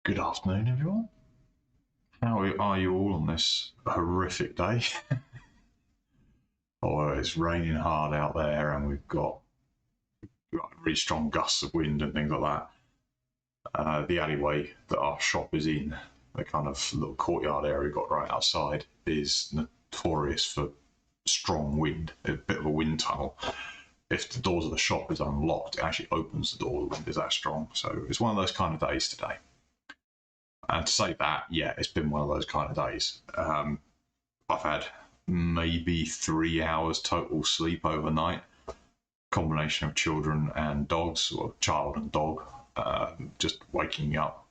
Good afternoon, everyone. How are you all on this horrific day? Oh, it's raining hard out there, and we've got really strong gusts of wind and things like that. The alleyway that our shop is in, the kind of little courtyard area we've got right outside, is notorious for strong wind, a bit of a wind tunnel. If the doors of the shop is unlocked, it actually opens the door, the wind is that strong. So it's one of those kind of days today. And to say that, yeah, it's been one of those kind of days. I've had maybe 3 hours total sleep overnight, combination of children and dogs, or child and dog, just waking me up.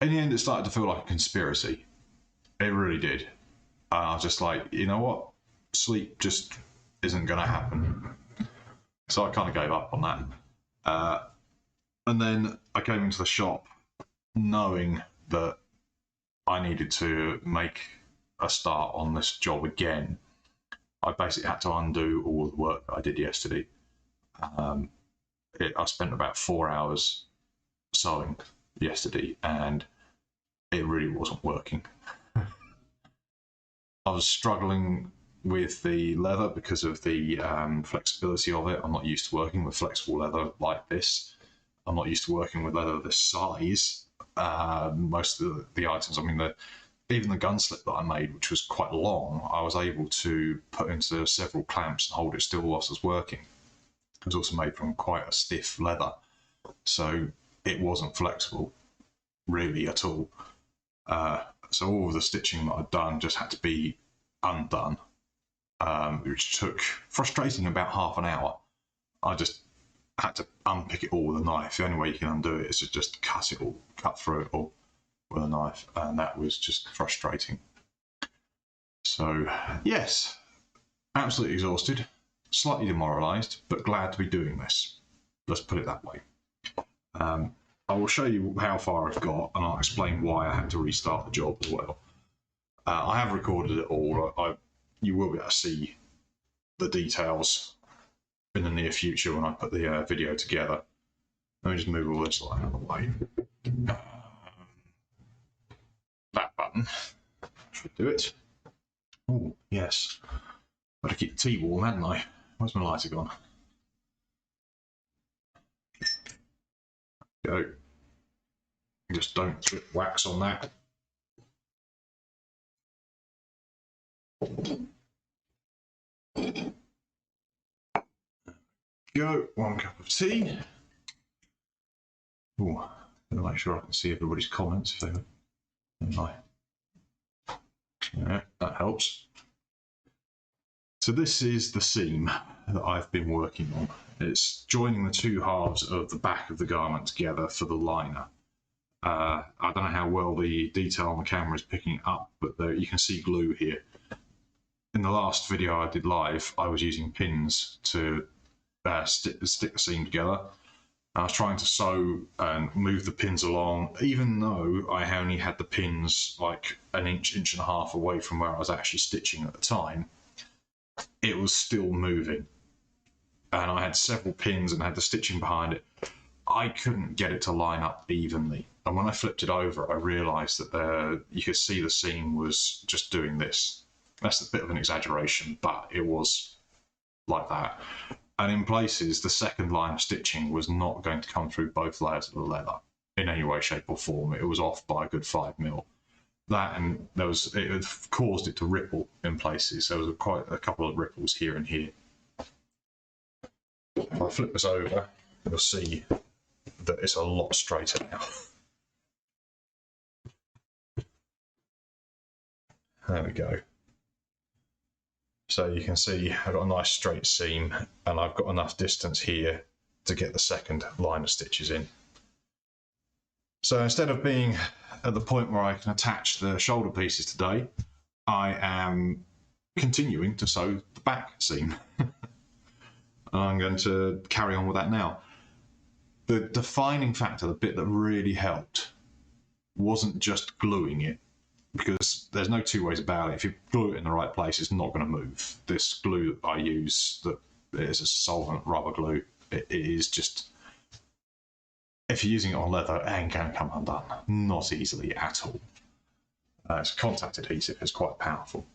In the end, it started to feel like a conspiracy. It really did. I was just like, you know what? Sleep just isn't going to happen. So I kind of gave up on that. And then I came into the shop knowing that I needed to make a start on this job again. I basically had to undo all the work that I did yesterday. I spent about 4 hours sewing yesterday, and it really wasn't working. I was struggling with the leather because of the flexibility of it. I'm not used to working with flexible leather like this. I'm not used to working with leather this size. Most of the items, even the gun slip that I made, which was quite long, I was able to put into several clamps and hold it still whilst I was working. It was also made from quite a stiff leather, so it wasn't flexible really at all. So all of the stitching that I'd done just had to be undone, which took, frustrating, about half an hour. I just had to unpick it all with a knife. The only way you can undo it is to just cut through it all with a knife, and that was just frustrating. So yes, absolutely exhausted, slightly demoralised, but glad to be doing this. Let's put it that way. I will show you how far I've got, and I'll explain why I had to restart the job as well. I have recorded it all. You will be able to see the details in the near future when I put the video together. Let me just move all this line out of the way. That button should do it. Oh, yes. Got to keep the tea warm, hadn't I? Where's my lighter gone? Go. Just don't drip wax on that. Go. 1 cup of tea. Oh, gonna make sure I can see everybody's comments if they were. Yeah, that helps. So this is the seam that I've been working on. It's joining the two halves of the back of the garment together for the liner. I don't know how well the detail on the camera is picking up, but you can see glue here. In the last video I did live, I was using pins to stick the seam together. I was trying to sew and move the pins along, even though I only had the pins like an inch and a half away from where I was actually stitching at the time. It was still moving, and I had several pins and had the stitching behind it. I couldn't get it to line up evenly, and when I flipped it over, I realised that you could see the seam was just doing this. That's a bit of an exaggeration, but it was like that. And in places, the second line of stitching was not going to come through both layers of the leather in any way, shape, or form. It was off by a good 5 mil. That, and it had caused it to ripple in places. There was quite a couple of ripples here and here. If I flip this over, you'll see that it's a lot straighter now. There we go. So you can see I've got a nice straight seam, and I've got enough distance here to get the second line of stitches in. So instead of being at the point where I can attach the shoulder pieces today, I am continuing to sew the back seam. And I'm going to carry on with that now. The defining factor, the bit that really helped, wasn't just gluing it, because there's no two ways about it. If you glue it in the right place, it's not going to move. This glue that I use, that is a solvent rubber glue, it if you're using it on leather, it ain't going to come undone. Not easily at all. It's a contact adhesive. It's quite powerful.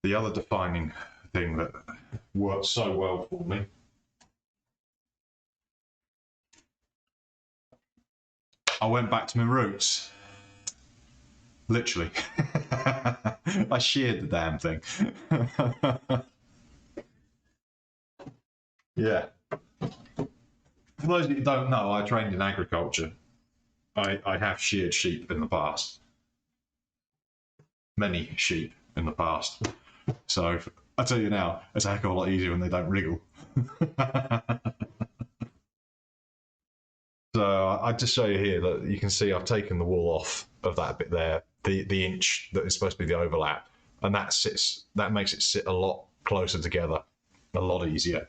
The other defining thing that works so well for me, I went back to my roots. Literally. I sheared the damn thing. Yeah. For those of you who don't know, I trained in agriculture. I have sheared sheep in the past. Many sheep in the past. So I tell you now, it's a heck of a lot easier when they don't wriggle. So I just show you here that you can see I've taken the wool off of that bit there, the inch that is supposed to be the overlap, and that makes it sit a lot closer together, a lot easier.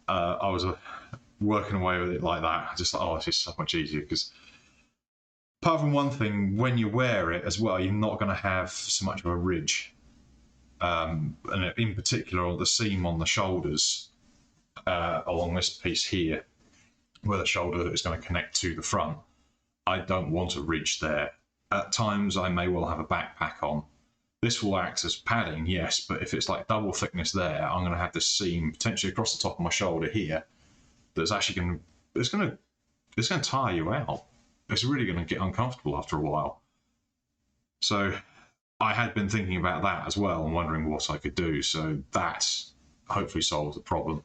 I was working away with it like that. I just thought, oh, this is so much easier, because apart from one thing, when you wear it as well, you're not going to have so much of a ridge. And in particular, the seam on the shoulders along this piece here, where the shoulder is going to connect to the front, I don't want a ridge there. At times, I may well have a backpack on. This will act as padding, yes, but if it's like double thickness there, I'm going to have this seam potentially across the top of my shoulder here. That's actually going to, it's going to tire you out. It's really going to get uncomfortable after a while. So I had been thinking about that as well and wondering what I could do. So that hopefully solves the problem.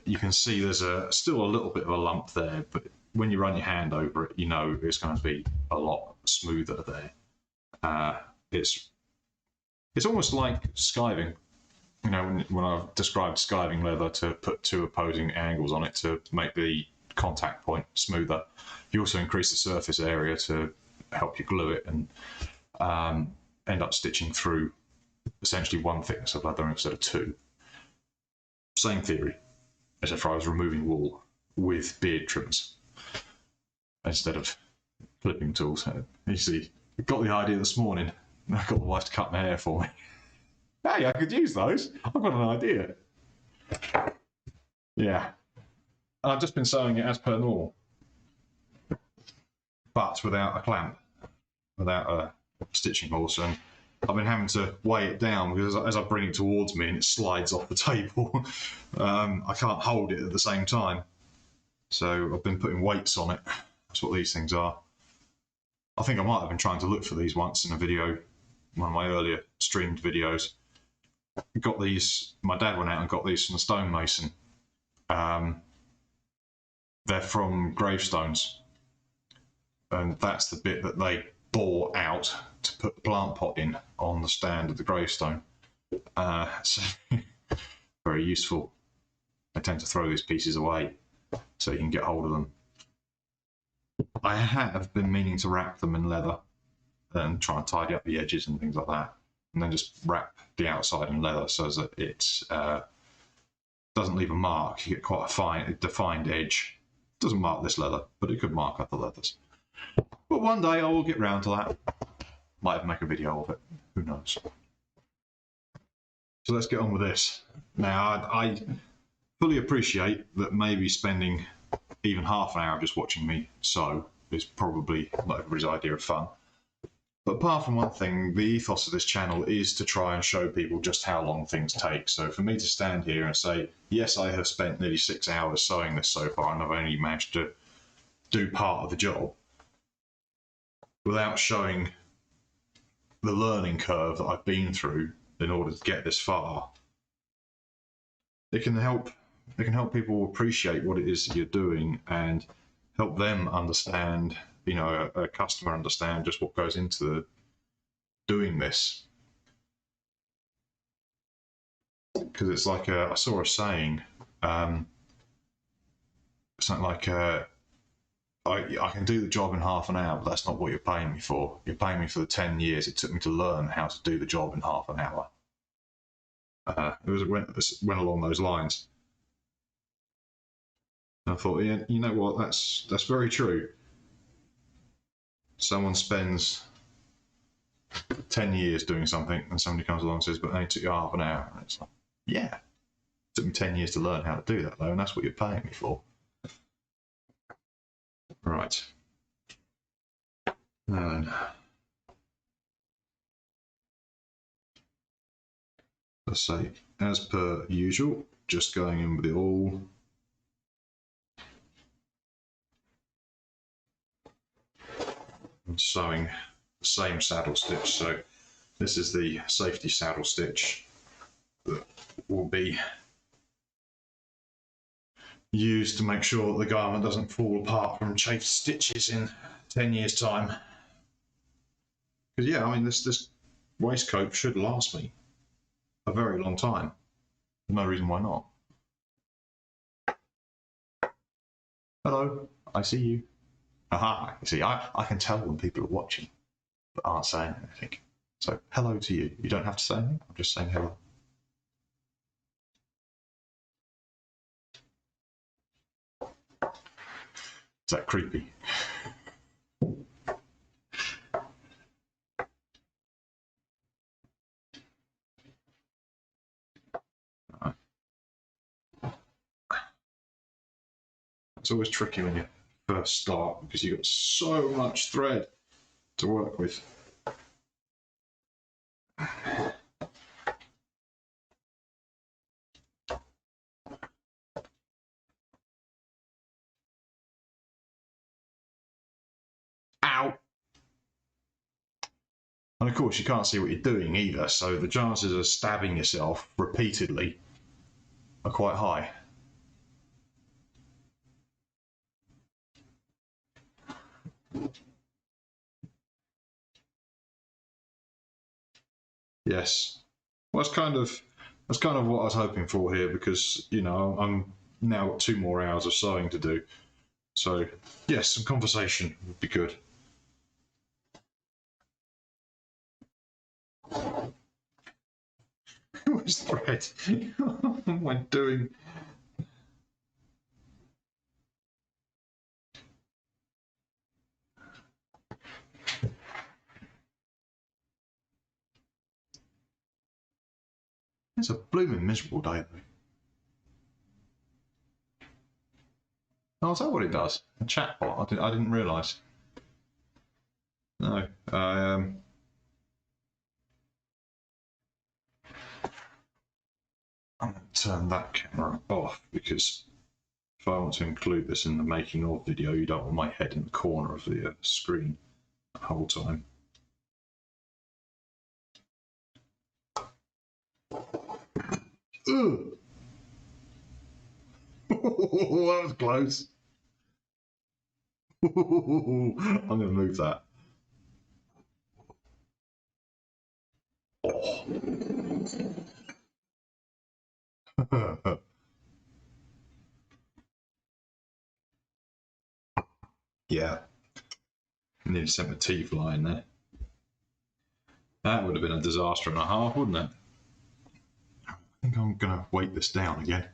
You can see there's still a little bit of a lump there, but when you run your hand over it, you know it's going to be a lot smoother there. It's almost like skiving. You know, when I've described skiving leather to put two opposing angles on it to make the contact point smoother, you also increase the surface area to help you glue it and end up stitching through essentially one thickness of leather instead of two. Same theory as if I was removing wool with beard trimmers instead of clipping tools. You see, I got the idea this morning. I got the wife to cut my hair for me. Hey, I could use those. I've got an idea. Yeah. And I've just been sewing it as per normal, but without a clamp, without a stitching horse. And I've been having to weigh it down because as I bring it towards me and it slides off the table, I can't hold it at the same time. So I've been putting weights on it. That's what these things are. I think I might have been trying to look for these once in a video, one of my earlier streamed videos. Got these, my dad went out and got these from the stonemason. They're from gravestones. And that's the bit that they bore out to put the plant pot in on the stand of the gravestone. So very useful. I tend to throw these pieces away so you can get hold of them. I have been meaning to wrap them in leather and try and tidy up the edges and things like that, and then just wrap the outside in leather so that it doesn't leave a mark. You get quite a defined edge. It doesn't mark this leather, but it could mark other leathers. But one day I will get round to that. Might even make a video of it. Who knows? So let's get on with this. Now, I fully appreciate that maybe spending even half an hour just watching me sew is probably not everybody's idea of fun. But apart from one thing, the ethos of this channel is to try and show people just how long things take. So for me to stand here and say, yes, I have spent nearly 6 hours sewing this so far and I've only managed to do part of the job, without showing the learning curve that I've been through in order to get this far, it can help people appreciate what it is that you're doing and help them understand, you know, a customer understand just what goes into doing this. Because it's like I saw a saying, something like, I can do the job in half an hour, but that's not what you're paying me for. You're paying me for the 10 years it took me to learn how to do the job in half an hour. It went along those lines. And I thought, yeah, you know what, that's very true. Someone spends 10 years doing something and somebody comes along and says, but it only took you half an hour. And it's like, yeah, it took me 10 years to learn how to do that though, and that's what you're paying me for. Right. And let's say, as per usual, just going in with the awl. And sewing the same saddle stitch. So this is the safety saddle stitch that will be used to make sure that the garment doesn't fall apart from chafed stitches in 10 years' time. Because yeah, I mean, this waistcoat should last me a very long time. There's no reason why not. Hello, I see you. Aha, you see, I can tell when people are watching but aren't saying anything. So hello to you. You don't have to say anything, I'm just saying hello. Is that creepy? It's always tricky when you first start because you've got so much thread to work with. Ow! And of course you can't see what you're doing either, so the chances of stabbing yourself repeatedly are quite high. Yes. Well, that's kind of what I was hoping for here, because you know I'm now got 2 more hours of sewing to do. So yes, some conversation would be good. What was thread? What am I doing? It's a blooming miserable day though. Oh, is that what it does? A chatbot? I didn't realise. No. I'm going to turn that camera off because if I want to include this in the making of video, you don't want my head in the corner of the screen the whole time. Ugh. That was close. I'm going to move that. Oh. Yeah. Nearly sent my teeth flying there. That would have been a disaster and a half, wouldn't it? I think I'm going to weight this down again.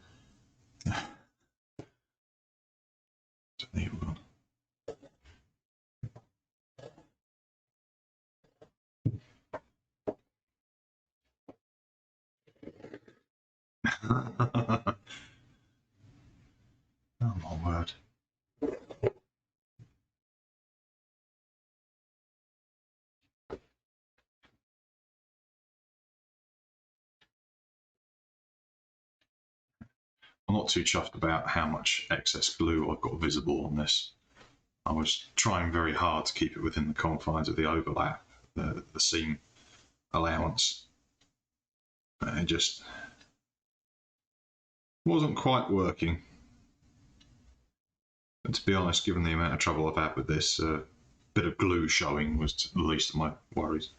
Oh my word. I'm not too chuffed about how much excess glue I've got visible on this. I was trying very hard to keep it within the confines of the overlap, the seam allowance. And it just wasn't quite working. And to be honest, given the amount of trouble I've had with this, a bit of glue showing was the least of my worries.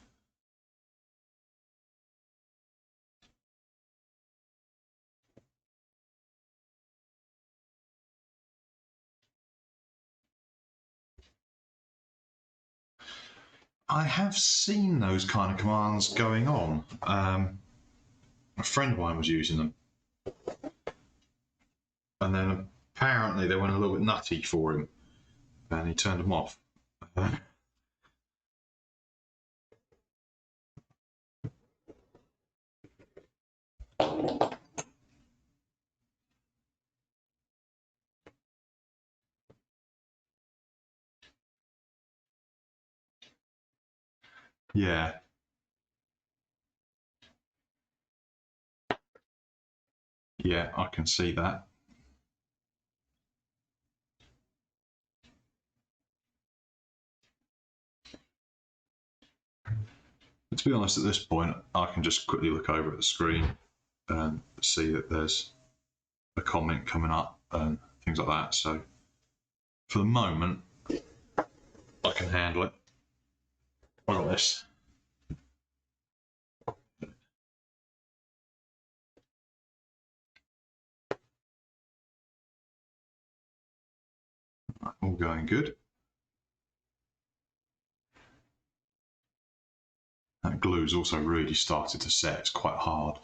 I have seen those kind of commands going on. A friend of mine was using them. And then apparently they went a little bit nutty for him. And he turned them off. Yeah. Yeah, I can see that. But to be honest, at this point, I can just quickly look over at the screen and see that there's a comment coming up and things like that. So for the moment, I can handle it. I got this. All going good. That glue's also really started to set. It's quite hard.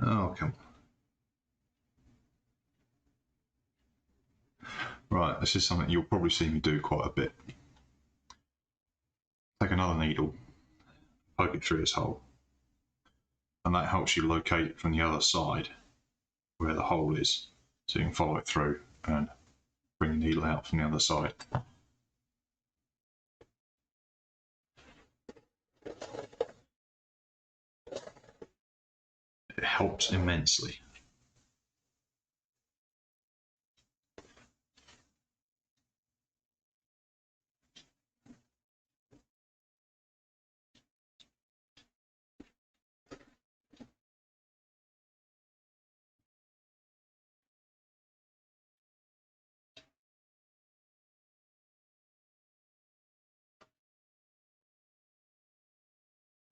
Oh, come on. Right, this is something you'll probably see me do quite a bit. Take another needle, poke it through this hole, and that helps you locate from the other side where the hole is, so you can follow it through and bring the needle out from the other side. It helps immensely.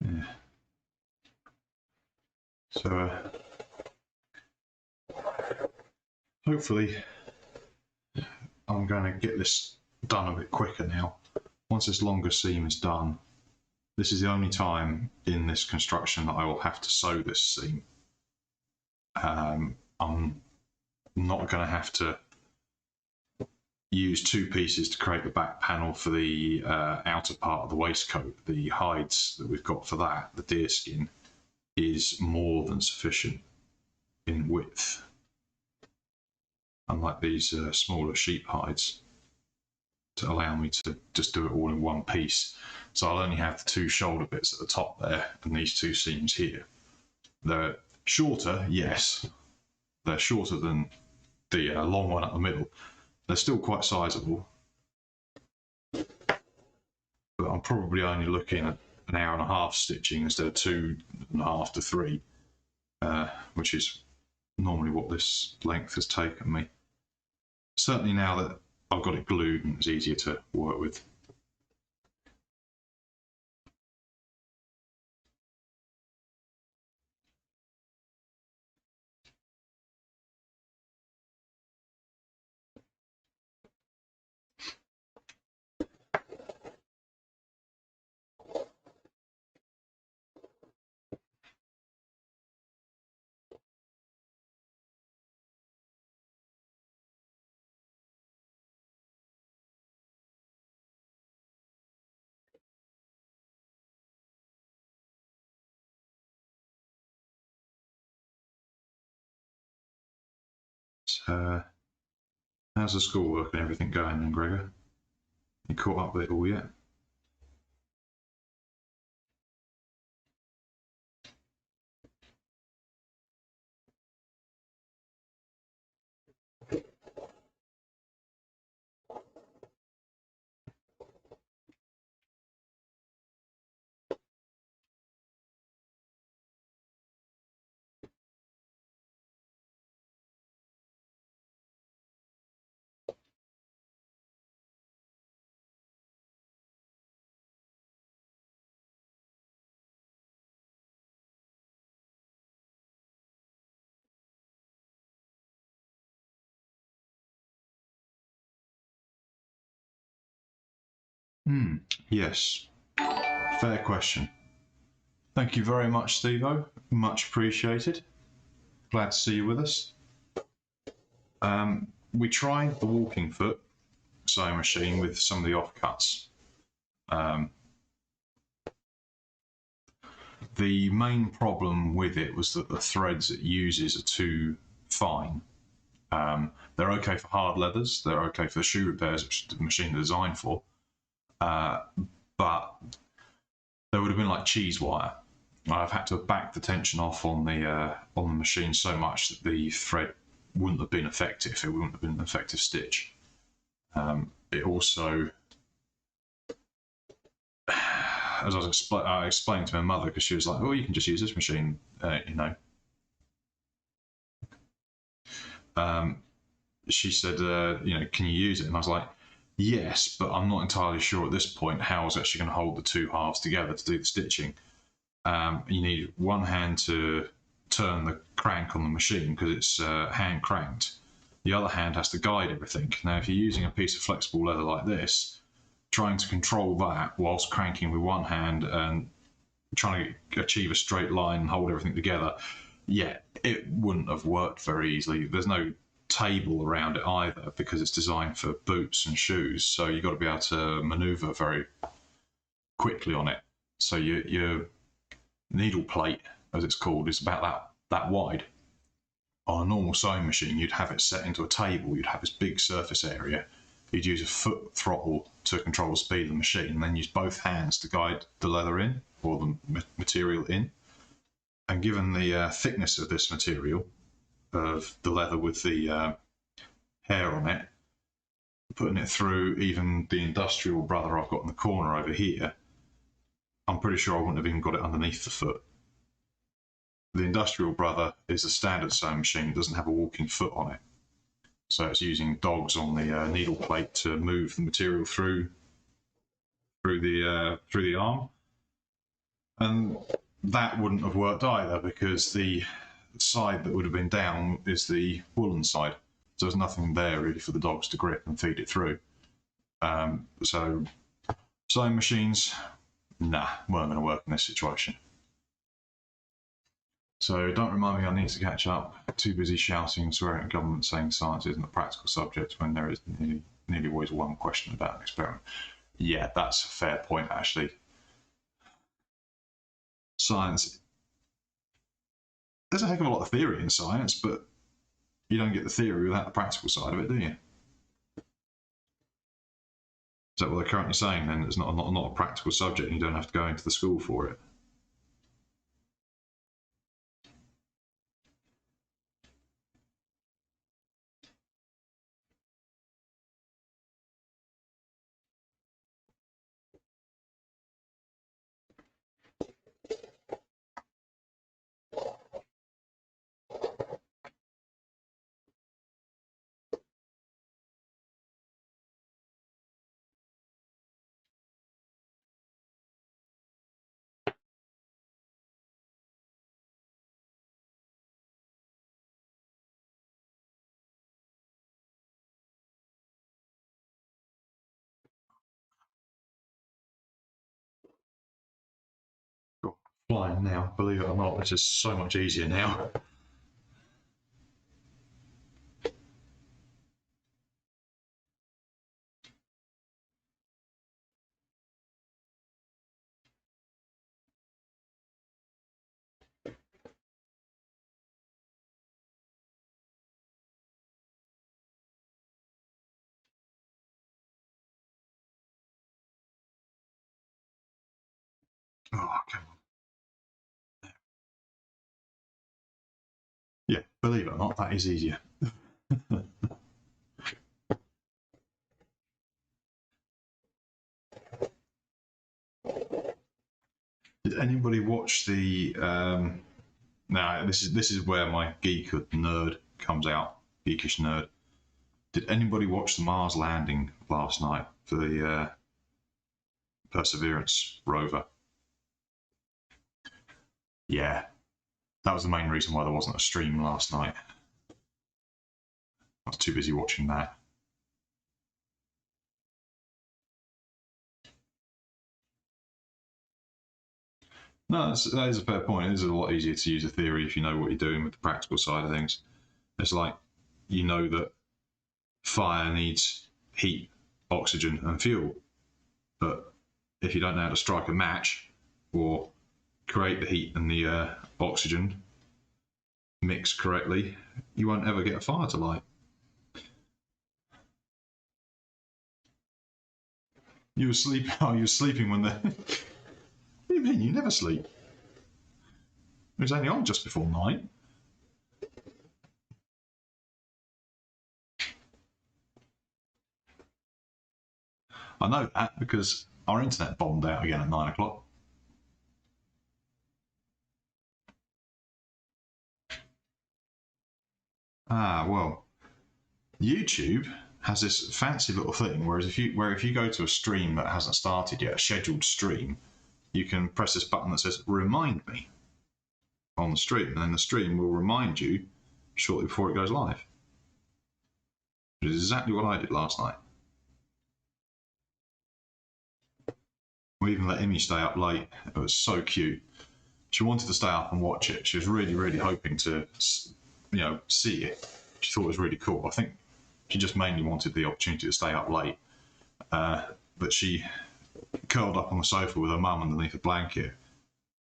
Yeah. So hopefully I'm going to get this done a bit quicker now. Once this longer seam is done, this is the only time in this construction that I will have to sew this seam. I'm not going to have to use two pieces to create the back panel for the outer part of the waistcoat. The hides that we've got for that, the deer skin, is more than sufficient in width, unlike these smaller sheep hides, to allow me to just do it all in one piece. So I'll only have the two shoulder bits at the top there and these two seams here. They're shorter, yes. They're shorter than the long one at the middle. They're still quite sizable, but I'm probably only looking at an hour and a half stitching instead of 2.5 to 3, which is normally what this length has taken me. Certainly now that I've got it glued, it's easier to work with. So, how's the schoolwork and everything going then, Gregor? You caught up with it all yet? Yes. Fair question. Thank you very much, Steve-O. Much appreciated. Glad to see you with us. we tried the walking foot sewing machine with some of the offcuts. The main problem with it was that the threads it uses are too fine. They're okay for hard leathers, they're okay for shoe repairs, which the machine is designed for, but they would have been like cheese wire. I've had to back the tension off on the machine so much that the thread wouldn't have been effective. It wouldn't have been an effective stitch. It also, as I explained to my mother, because she was like, "Oh, you can just use this machine, you know." She said, "You know, can you use it?" And I was like, "Yes, but I'm not entirely sure at this point how I was actually going to hold the two halves together to do the stitching." You need one hand to turn the crank on the machine because it's hand cranked. The other hand has to guide everything. Now, if you're using a piece of flexible leather like this, trying to control that whilst cranking with one hand and trying to achieve a straight line and hold everything together, yeah, it wouldn't have worked very easily. There's no table around it either because it's designed for boots and shoes, so you've got to be able to maneuver very quickly on it. So your needle plate, as it's called, is about that wide. On a normal sewing machine, you'd have it set into a table, you'd have this big surface area, you'd use a foot throttle to control the speed of the machine, and then use both hands to guide the leather in, or the material in. And given the thickness of this material, of the leather with the hair on it, putting it through even the industrial brother I've got in the corner over here, I'm pretty sure I wouldn't have even got it underneath the foot. The industrial brother is a standard sewing machine. It doesn't have a walking foot on it. So it's using dogs on the needle plate to move the material through the arm. And that wouldn't have worked either because the side that would have been down is the woolen side. So there's nothing there really for the dogs to grip and feed it through. So sewing machines, nah, weren't going to work in this situation. So don't remind me I need to catch up. Too busy shouting and swearing at government saying science isn't a practical subject when there is nearly always one question about an experiment. Yeah, that's a fair point actually. Science, there's a heck of a lot of theory in science, but you don't get the theory without the practical side of it, do you? Is that what they're currently saying then? It's not a practical subject and you don't have to go into the school for it? Flying now, believe it or not, it's just so much easier now. Oh, come on. Yeah, believe it or not, that is easier. Did anybody watch the? Now this is where my geekhood nerd comes out. Geekish nerd. Did anybody watch the Mars landing last night for the Perseverance rover? Yeah, that was the main reason why there wasn't a stream last night. I was too busy watching that. No, that is a fair point. It is a lot easier to use a theory if you know what you're doing with the practical side of things. It's like you know that fire needs heat, oxygen, and fuel. But if you don't know how to strike a match or create the heat and the oxygen mixed correctly, you won't ever get a fire to light. You were sleeping. Oh, you were sleeping when the. What do you mean? You never sleep. It was only on just before 9. I know that because our internet bombed out again at 9 o'clock. Ah, well, YouTube has this fancy little thing, whereas if you go to a stream that hasn't started yet, a scheduled stream, you can press this button that says "Remind me" on the stream, and then the stream will remind you shortly before it goes live. Which is exactly what I did last night. We even let Amy stay up late. It was so cute. She wanted to stay up and watch it. She was really, really hoping to, see it. She thought it was really cool. I think she just mainly wanted the opportunity to stay up late. But she curled up on the sofa with her mum underneath a blanket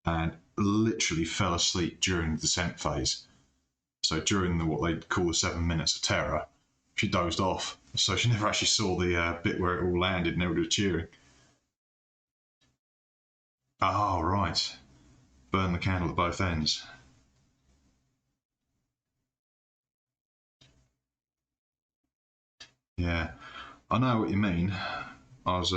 and literally fell asleep during the descent phase. So during what they call the 7 minutes of terror, she dozed off. So she never actually saw the bit where it all landed and everybody was cheering. Oh, right. Burn the candle at both ends. Yeah, I know what you mean. I was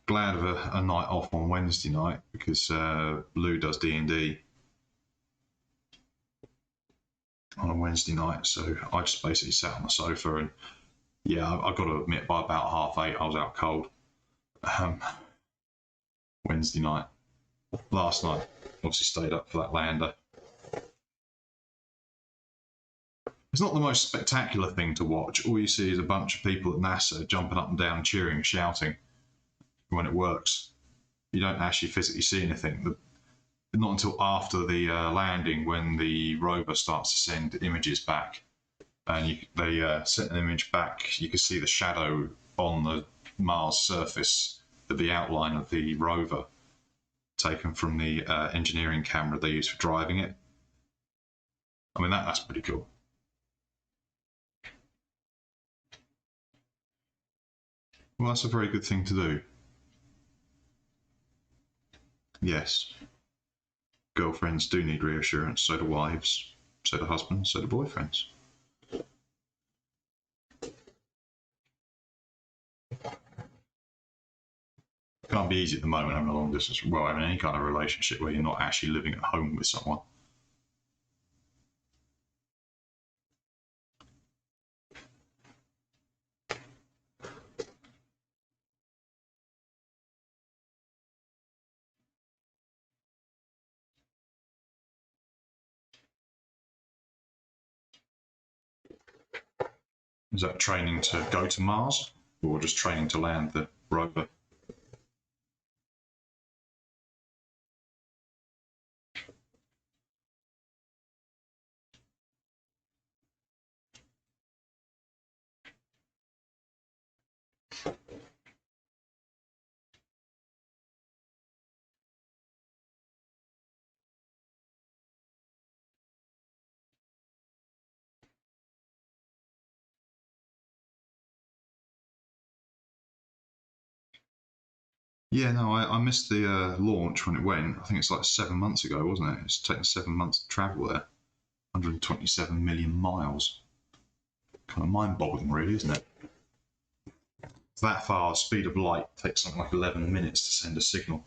glad of a night off on Wednesday night because Lou does D&D on a Wednesday night, so I just basically sat on the sofa and I've got to admit, by about 8:30 I was out cold. Wednesday night. Last night, obviously stayed up for that lander. It's not the most spectacular thing to watch. All you see is a bunch of people at NASA jumping up and down, cheering and shouting when it works. You don't actually physically see anything. Not until after the landing, when the rover starts to send images back, and they sent an image back. You can see the shadow on the Mars surface, the outline of the rover, taken from the engineering camera they use for driving it. I mean, that's pretty cool. Well, that's a very good thing to do. Yes. Girlfriends do need reassurance, so do wives, so do husbands, so do boyfriends. Can't be easy at the moment having a long distance, having any kind of relationship where you're not actually living at home with someone. Is that training to go to Mars, or just training to land the rover? Yeah, no, I missed the launch when it went. I think it's like 7 months ago, wasn't it? It's taken 7 months to travel there. 127 million miles. Kind of mind-boggling, really, isn't it? That far, speed of light takes something like 11 minutes to send a signal.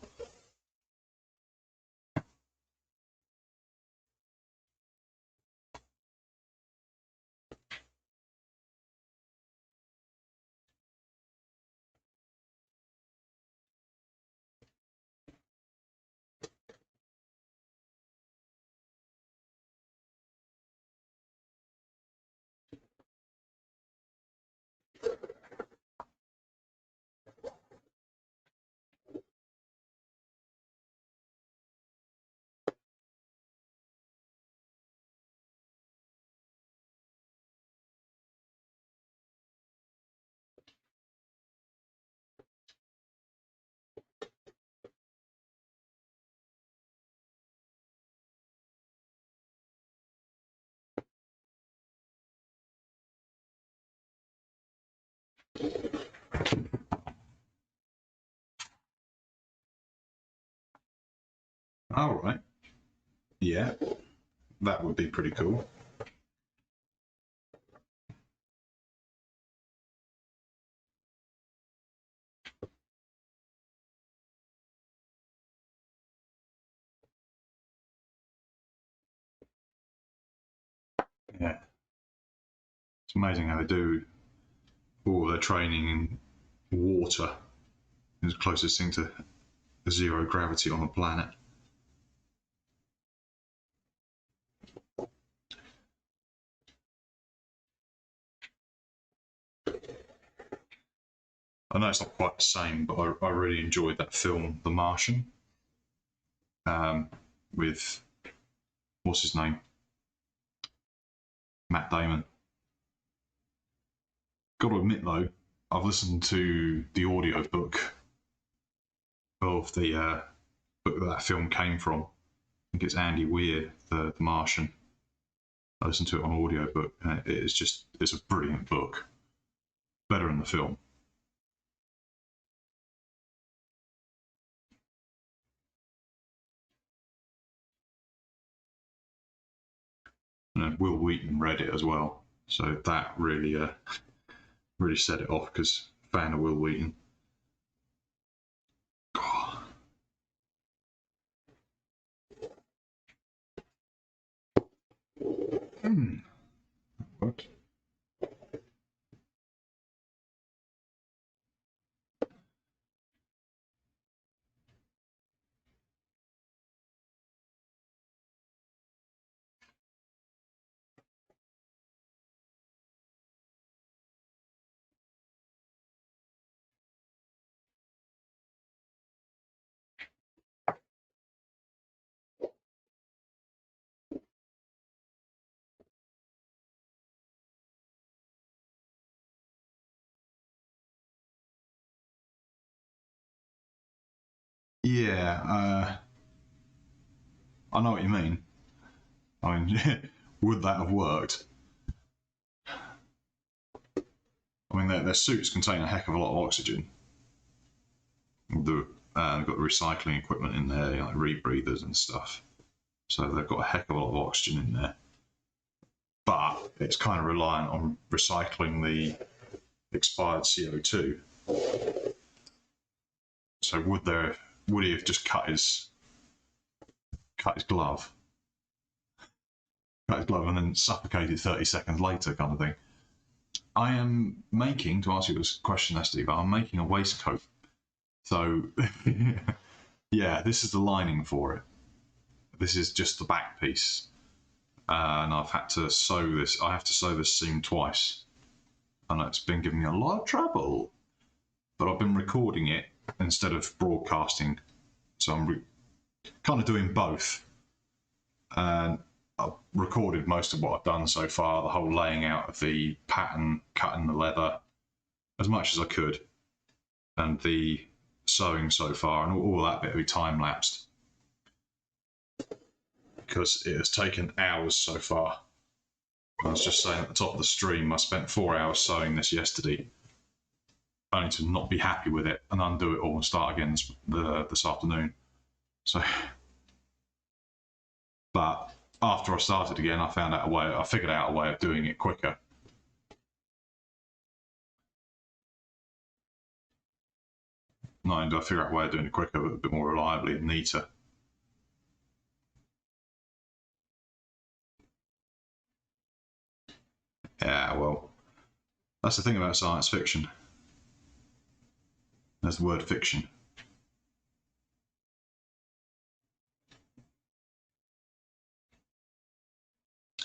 All right. Yeah, that would be pretty cool. Yeah, it's amazing how they do all their training in water. It's the closest thing to zero gravity on the planet. I know it's not quite the same, but I really enjoyed that film, The Martian, um, with what's his name, Matt Damon. Got to admit though, I've listened to the audio book of the book that film came from. I think it's Andy Weir, the Martian. I listened to it on audiobook, and it's a brilliant book, better than the film. And Will Wheaton read it as well, so that really set it off because fan of Will Wheaton. Oh. Mm. What? Yeah, I know what you mean. I mean, would that have worked? I mean, their suits contain a heck of a lot of oxygen. They've got the recycling equipment in there, like rebreathers and stuff. So they've got a heck of a lot of oxygen in there. But it's kind of reliant on recycling the expired CO2. So would he have just cut his glove, and then suffocated 30 seconds later, kind of thing? I am making, to answer your question, Steve, I'm making a waistcoat. So, yeah, this is the lining for it. This is just the back piece. And I've had to sew this. I have to sew this seam twice. And it's been giving me a lot of trouble. But I've been recording it instead of broadcasting. So I'm kind of doing both. And I've recorded most of what I've done so far, the whole laying out of the pattern, cutting the leather, as much as I could, and the sewing so far, and all that bit will be time lapsed because it has taken hours so far. I was just saying at the top of the stream, I spent 4 hours sewing this yesterday, only to not be happy with it and undo it all and start again this afternoon. So, but after I started again, I figured out a way of doing it quicker. Not only did I figure out a way of doing it quicker, but a bit more reliably and neater. Yeah, well, that's the thing about science fiction. There's the word fiction.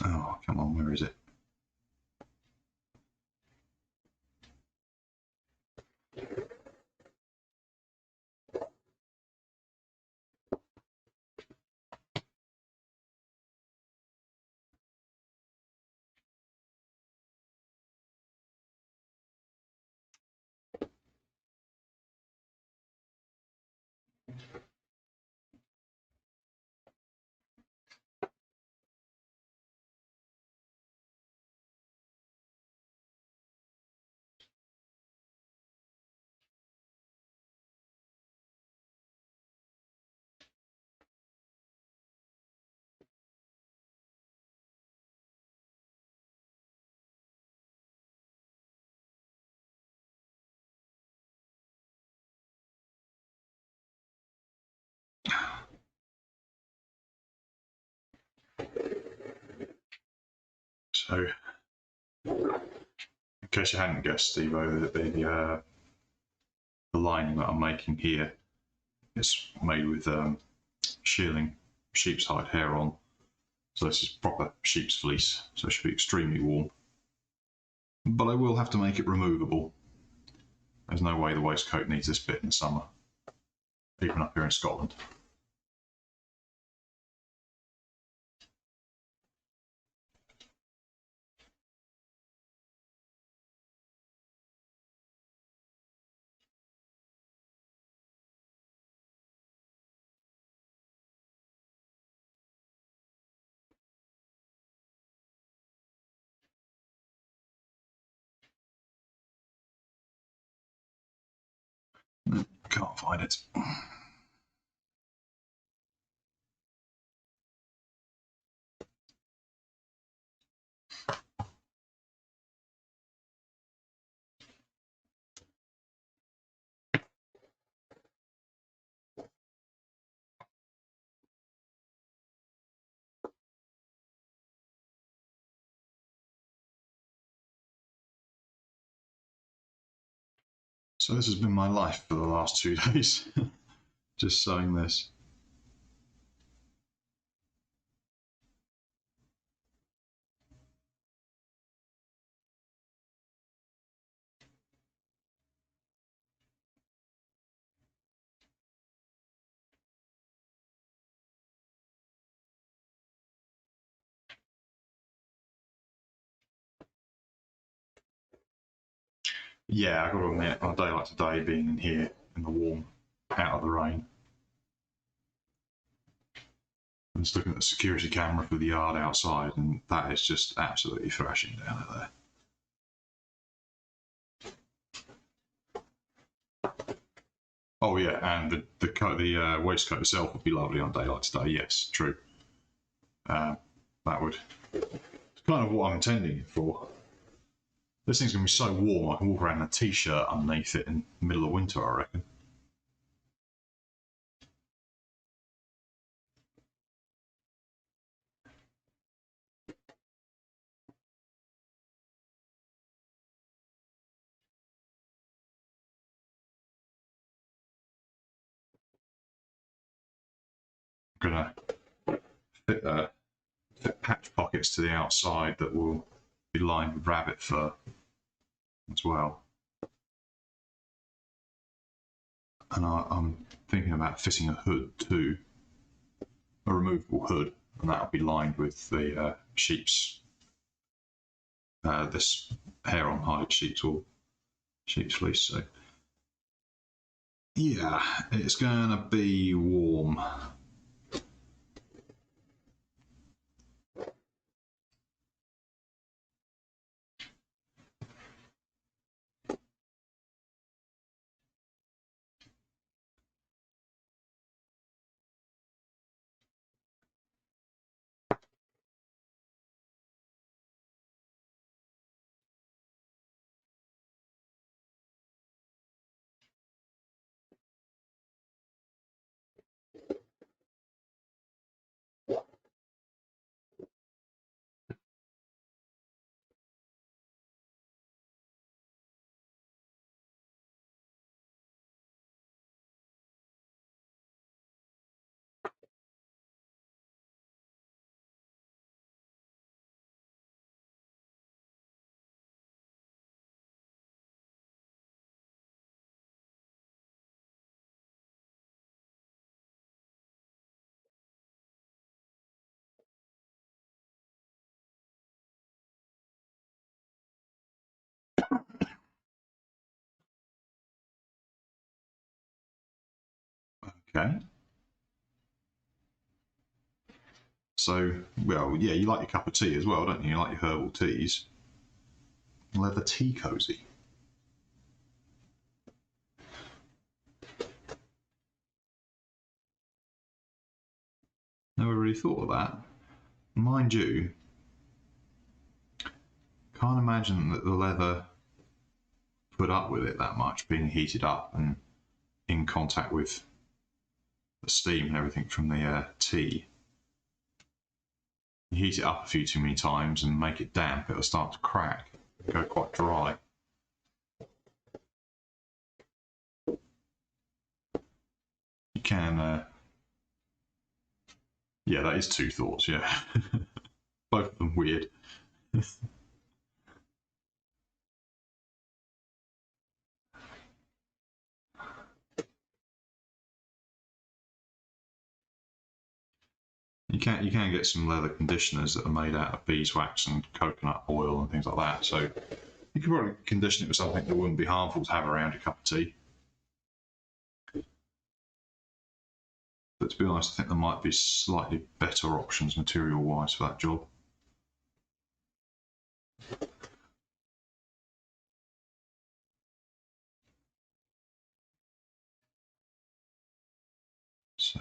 Oh, come on, where is it? So, in case you hadn't guessed, Steve, the lining that I'm making here is made with shearling sheep's hide hair on. So this is proper sheep's fleece, so it should be extremely warm. But I will have to make it removable. There's no way the waistcoat needs this bit in the summer, even up here in Scotland. Can't find it. So this has been my life for the last 2 days, just sewing this. Yeah, I've got to admit, on a day like today, being in here in the warm, out of the rain, I'm just looking at the security camera for the yard outside, and that is just absolutely thrashing down there. Oh yeah, and the waistcoat itself would be lovely on a day like today. Yes, true. That would. It's kind of what I'm intending it for. This thing's going to be so warm, I can walk around in a t-shirt underneath it in the middle of winter, I reckon. I'm going to fit patch pockets to the outside that will be lined with rabbit fur as well. And I'm thinking about fitting a hood too, a removable hood, and that'll be lined with the sheep's, this hair on hide sheep's wool, sheep's fleece. So yeah, it's gonna be warm. Okay. So, well, yeah, you like your cup of tea as well, don't you? You like your herbal teas. Leather tea cozy. Never really thought of that. Mind you, can't imagine that the leather put up with it that much, being heated up and in contact with the steam and everything from the tea. You heat it up a few too many times and make it damp, it'll start to crack, go quite dry. You can, yeah, that is two thoughts, yeah. Both of them weird. You can get some leather conditioners that are made out of beeswax and coconut oil and things like that. So you could probably condition it with something that wouldn't be harmful to have around your cup of tea. But to be honest, I think there might be slightly better options material-wise for that job. So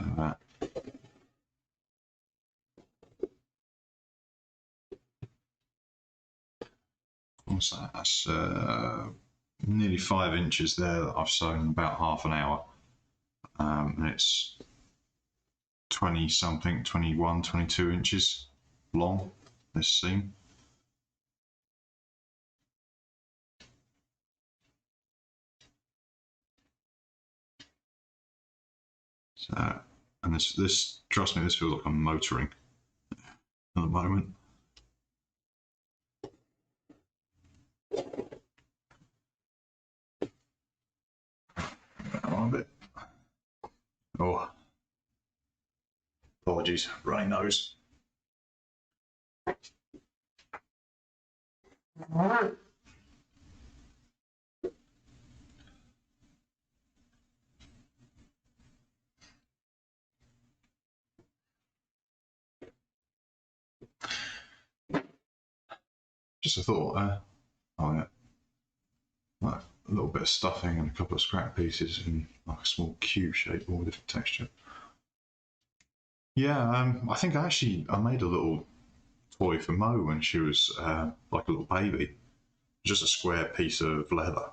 what's that? That's nearly 5 inches there that I've sewn in about half an hour. And it's 20 something, 21, 22 inches long, this seam. So, and this, trust me, this feels like I'm motoring at the moment. A bit. Oh, apologies, runny nose. Just a thought. Oh yeah, like a little bit of stuffing and a couple of scrap pieces in like a small cube shape, all different texture. Yeah, I think I made a little toy for Mo when she was like a little baby. Just a square piece of leather.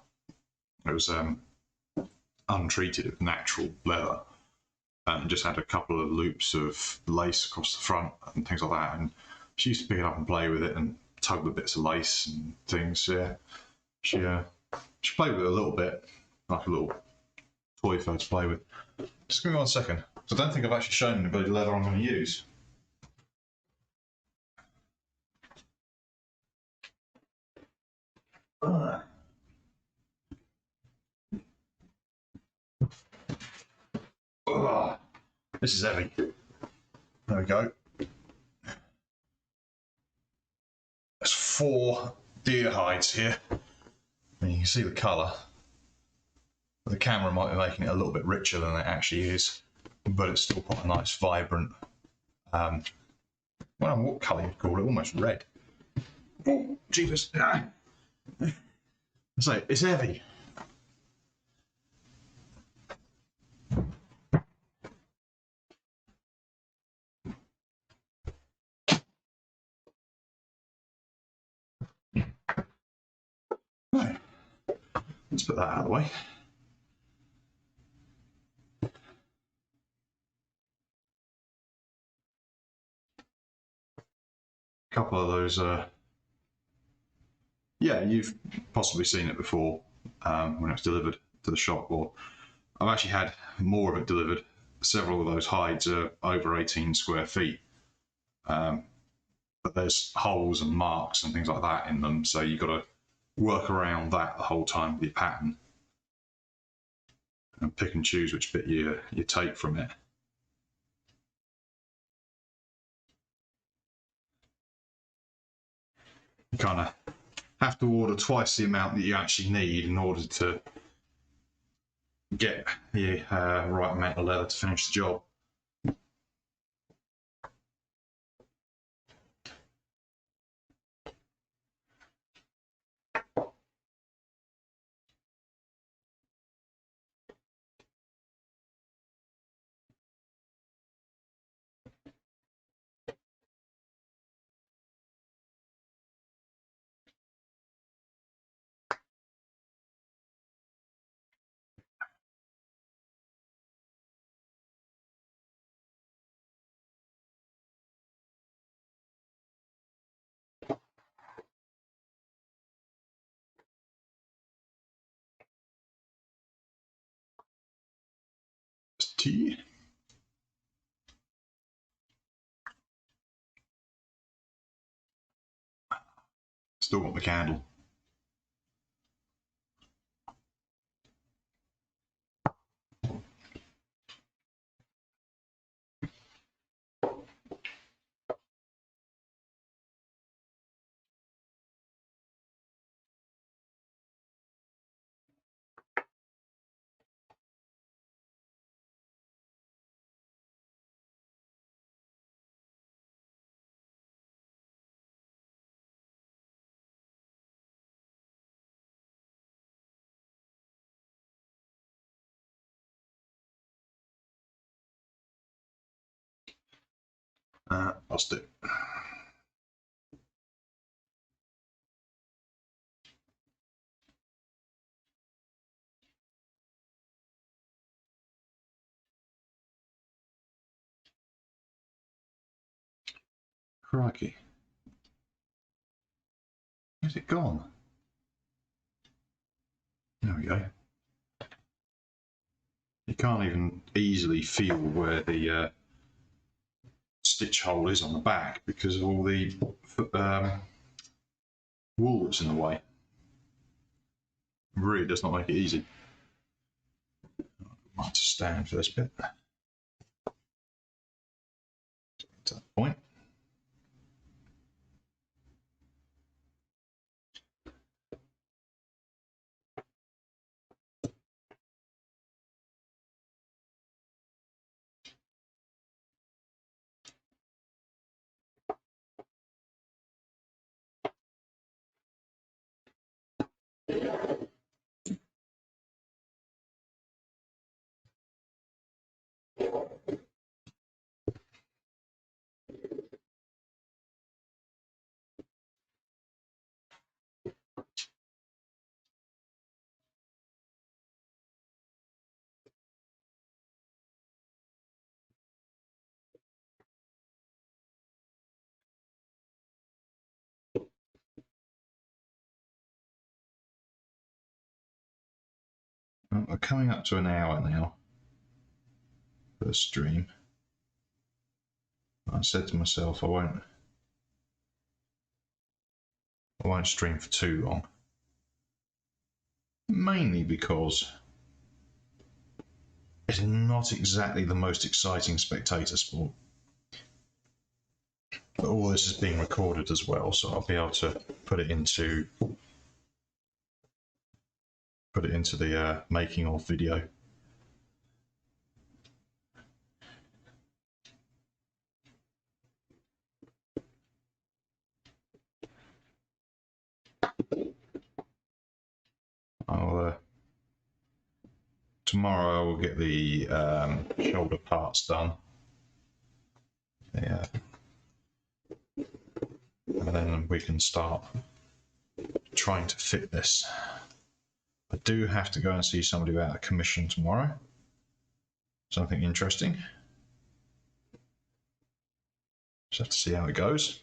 It was untreated, with natural leather, and just had a couple of loops of lace across the front and things like that. And she used to pick it up and play with it and tug the bits of lace and things. Yeah, she played with it a little bit, like a little toy for her to play with. Just give me 1 second. So I don't think I've actually shown you the leather I'm going to use. This is heavy. There we go. There's 4 deer hides here. And you can see the colour. The camera might be making it a little bit richer than it actually is, but it's still quite a nice, vibrant, well, what colour you'd call it, almost red. Oh, jeepers. So, it's heavy. Right. Let's put that out of the way. A couple of those, yeah, you've possibly seen it before when it was delivered to the shop, or I've actually had more of it delivered. Several of those hides are over 18 square feet. But there's holes and marks and things like that in them, so you've got to work around that the whole time with your pattern and pick and choose which bit you take from it. You kind of have to order twice the amount that you actually need in order to get the right amount of leather to finish the job. tea. Still got the candle. Lost it. Crikey. Where's it gone? There we go. You can't even easily feel where the stitch hole is on the back because of all the wool that's in the way. It really does not make it easy. I'll have to stand for this bit. To that point. We're coming up to an hour now for the stream. I said to myself I won't stream for too long. Mainly because it's not exactly the most exciting spectator sport. But all this is being recorded as well, so I'll be able to put it into the making of video. Tomorrow I will get the shoulder parts done. Yeah. And then we can start trying to fit this. I do have to go and see somebody about a commission tomorrow. Something interesting. Just have to see how it goes.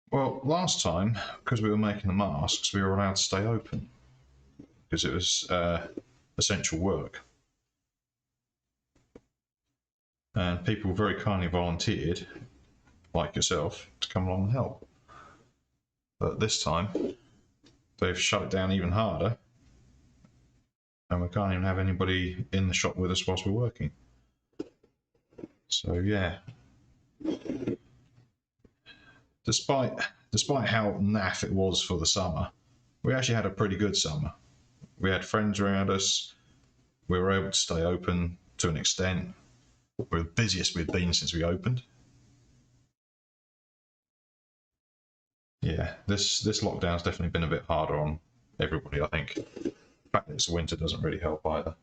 Well, last time, because we were making the masks, we were allowed to stay open because it was essential work. And people very kindly volunteered, like yourself, to come along and help. But this time, they've shut it down even harder, and we can't even have anybody in the shop with us whilst we're working. So yeah, despite how naff it was for the summer, we actually had a pretty good summer. We had friends around us. We were able to stay open to an extent. We're the busiest we've been since we opened. Yeah, this lockdown's definitely been a bit harder on everybody, I think. The fact that it's winter doesn't really help either.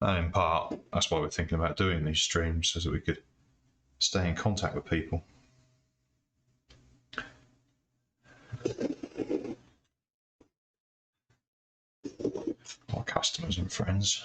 And in part, that's why we're thinking about doing these streams, so that we could stay in contact with people. Our customers and friends.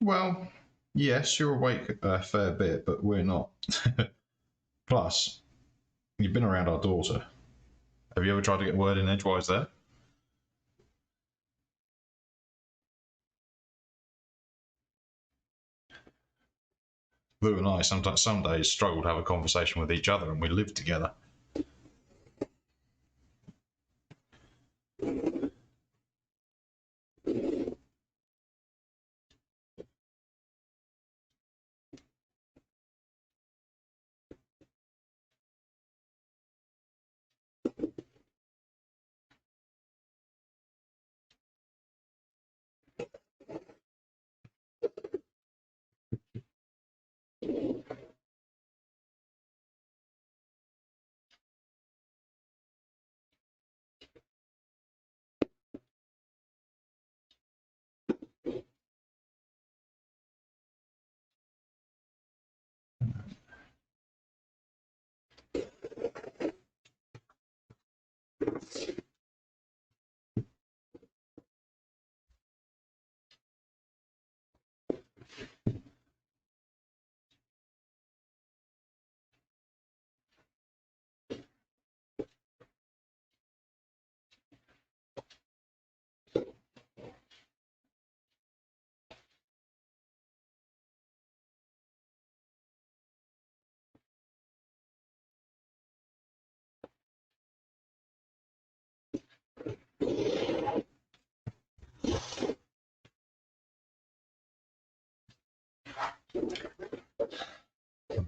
Well, yes, you're awake a fair bit, but we're not. Plus, you've been around our daughter. Have you ever tried to get a word in edgewise there? Lou and I sometimes, some days, struggle to have a conversation with each other, and we live together.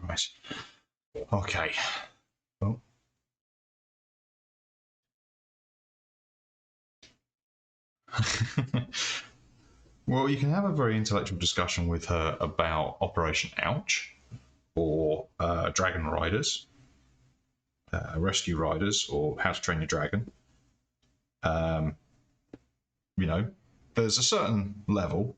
Right. Okay. Well, well, you can have a very intellectual discussion with her about Operation Ouch or Dragon Riders, Rescue Riders, or How to Train Your Dragon. Um, you know, there's a certain level.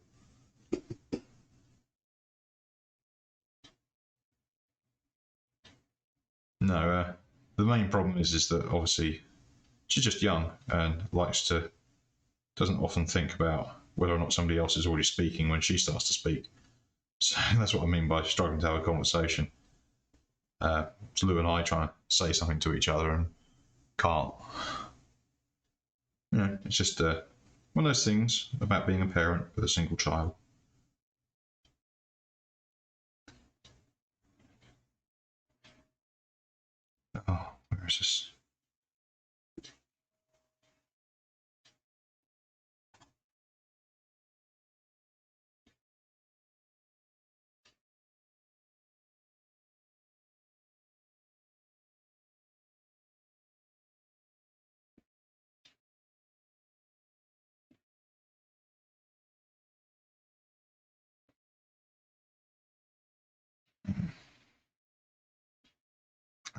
No, the main problem is that obviously she's just young and doesn't often think about whether or not somebody else is already speaking when she starts to speak. So that's what I mean by struggling to have a conversation. It's Lou and I trying to say something to each other and can't. It's just one of those things about being a parent with a single child. Oh, where is this?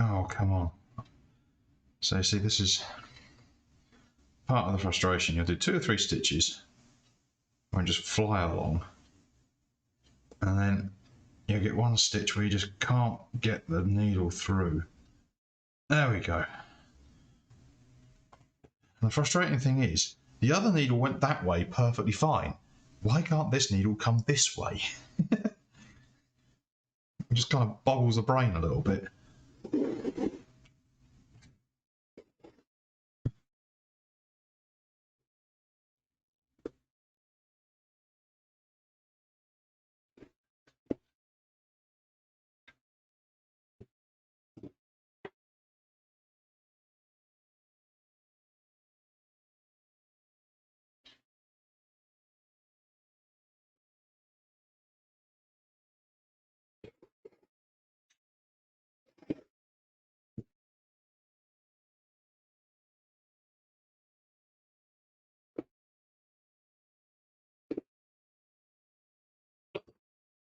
Oh, come on. So you see, this is part of the frustration. You'll do 2 or 3 stitches, and just fly along, and then you get one stitch where you just can't get the needle through. There we go. And the frustrating thing is, the other needle went that way perfectly fine. Why can't this needle come this way? It just kind of boggles the brain a little bit.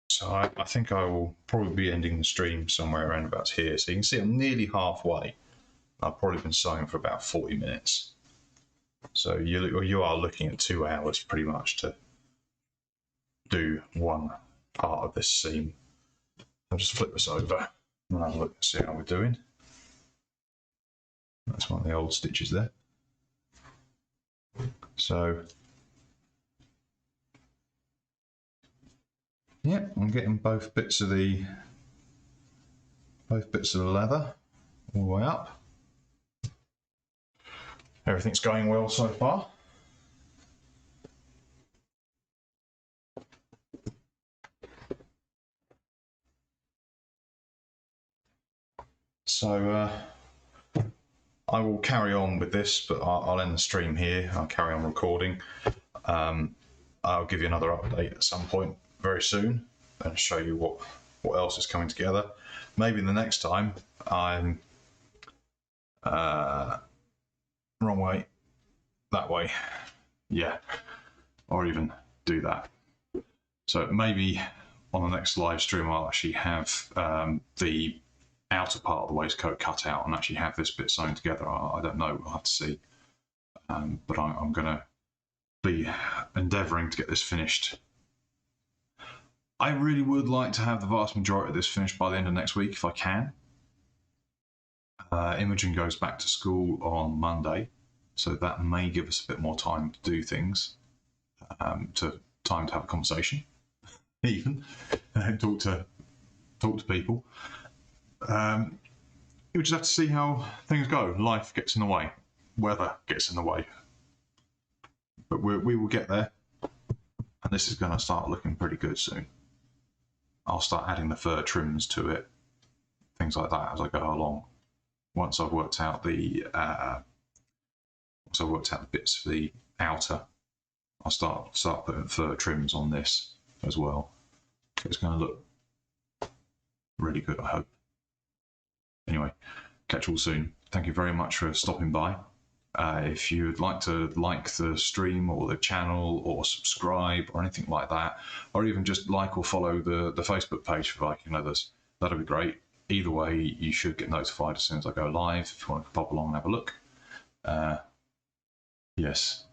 So I think I will probably be ending the stream somewhere around about here. So you can see I'm nearly halfway. I've probably been sewing for about 40 minutes. So you are looking at 2 hours pretty much to do one part of this seam. I'll just flip this over and have a look and see how we're doing. That's one of the old stitches there. So yeah, I'm getting both bits of the leather all the way up. Everything's going well so far. So I will carry on with this, but I'll end the stream here. I'll carry on recording. I'll give you another update at some point very soon and show you what else is coming together. Maybe the next time I'm wrong way, that way, yeah, or even do that. So maybe on the next live stream I'll actually have the outer part of the waistcoat cut out and actually have this bit sewn together. I don't know, we'll have to see. But I'm going to be endeavouring to get this finished. I really would like to have the vast majority of this finished by the end of next week if I can. Imogen goes back to school on Monday, so that may give us a bit more time to do things, time to have a conversation, even, and talk to people. You just have to see how things go. Life gets in the way, weather gets in the way, but we will get there, and this is going to start looking pretty good soon. I'll start adding the fur trims to it, things like that as I go along. Once I've worked out the bits for the outer, I'll start putting fur trims on this as well. It's going to look really good, I hope. Anyway, catch you all soon. Thank you very much for stopping by. If you'd like to like the stream or the channel or subscribe or anything like that, or even just like or follow the Facebook page for Viking Leathers, that'd be great. Either way, you should get notified as soon as I go live if you want to pop along and have a look. Yes,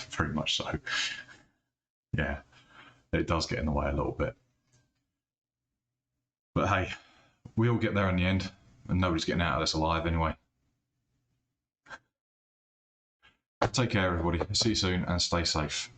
very much so. Yeah, it does get in the way a little bit. But hey, we all get there in the end, and nobody's getting out of this alive anyway. Take care, everybody. See you soon, and stay safe.